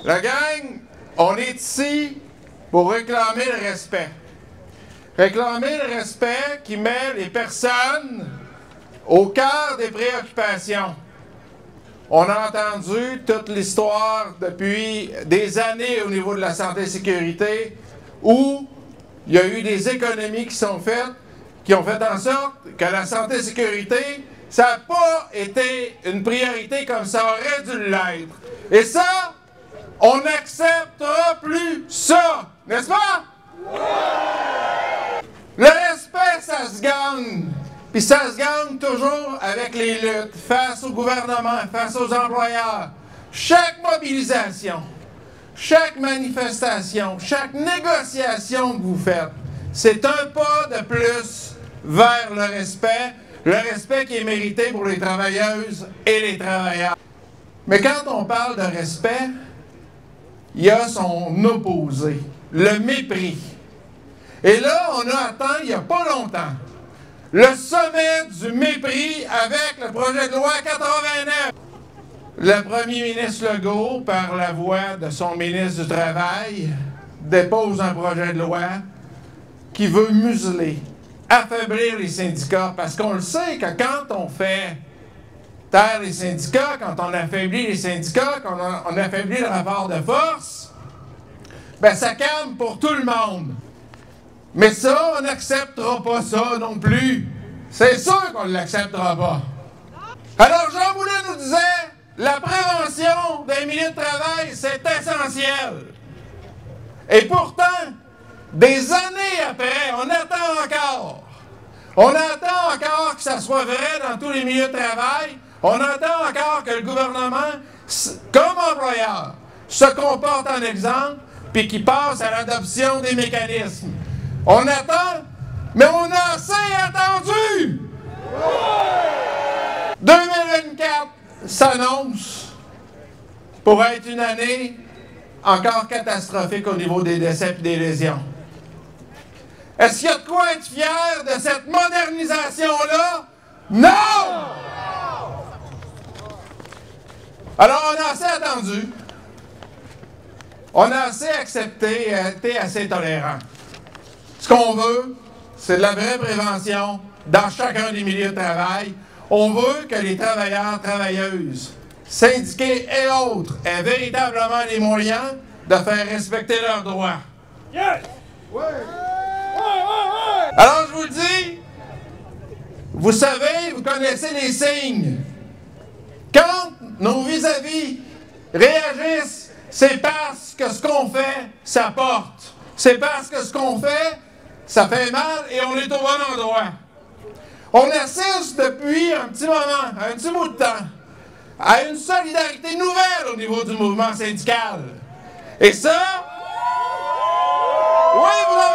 La gang, on est ici pour réclamer le respect. Réclamer le respect qui met les personnes au cœur des préoccupations. On a entendu toute l'histoire depuis des années au niveau de la santé et sécurité où il y a eu des économies qui sont faites, qui ont fait en sorte que la santé et sécurité, ça n'a pas été une priorité comme ça aurait dû l'être. Et ça, on n'acceptera plus ça, n'est-ce pas? Le respect, ça se gagne. Puis ça se gagne toujours avec les luttes, face au gouvernement, face aux employeurs. Chaque mobilisation, chaque manifestation, chaque négociation que vous faites, c'est un pas de plus vers le respect qui est mérité pour les travailleuses et les travailleurs. Mais quand on parle de respect, il y a son opposé, le mépris. Et là, on a atteint, il n'y a pas longtemps, le sommet du mépris avec le projet de loi 89. Le premier ministre Legault, par la voix de son ministre du Travail, dépose un projet de loi qui veut museler, affaiblir les syndicats, parce qu'on le sait que quand on fait taire les syndicats, quand on affaiblit les syndicats, quand on affaiblit le rapport de force, ben ça calme pour tout le monde. Mais ça, on n'acceptera pas ça non plus. C'est sûr qu'on ne l'acceptera pas. Alors, Jean Boulet nous disait, la prévention des milieux de travail, c'est essentiel. Et pourtant, des années après, on attend encore. On attend encore que ça soit vrai dans tous les milieux de travail. On attend encore que le gouvernement, comme employeur, se comporte en exemple puis qu'il passe à l'adoption des mécanismes. On attend, mais on a assez attendu! 2024 s'annonce pour être une année encore catastrophique au niveau des décès et des lésions. Est-ce qu'il y a de quoi être fier de cette modernisation-là? Non! Alors, on a assez attendu. On a assez accepté et été assez tolérant. Ce qu'on veut, c'est de la vraie prévention dans chacun des milieux de travail. On veut que les travailleurs, travailleuses, syndiqués et autres aient véritablement les moyens de faire respecter leurs droits. Yes! Ouais. Alors, je vous le dis, vous savez, vous connaissez les signes. Quand nos vis-à-vis réagissent, c'est parce que ce qu'on fait, ça porte. C'est parce que ce qu'on fait, ça fait mal et on est au bon endroit. On assiste depuis un petit moment, un petit bout de temps, à une solidarité nouvelle au niveau du mouvement syndical. Et ça, oui, vous l'avez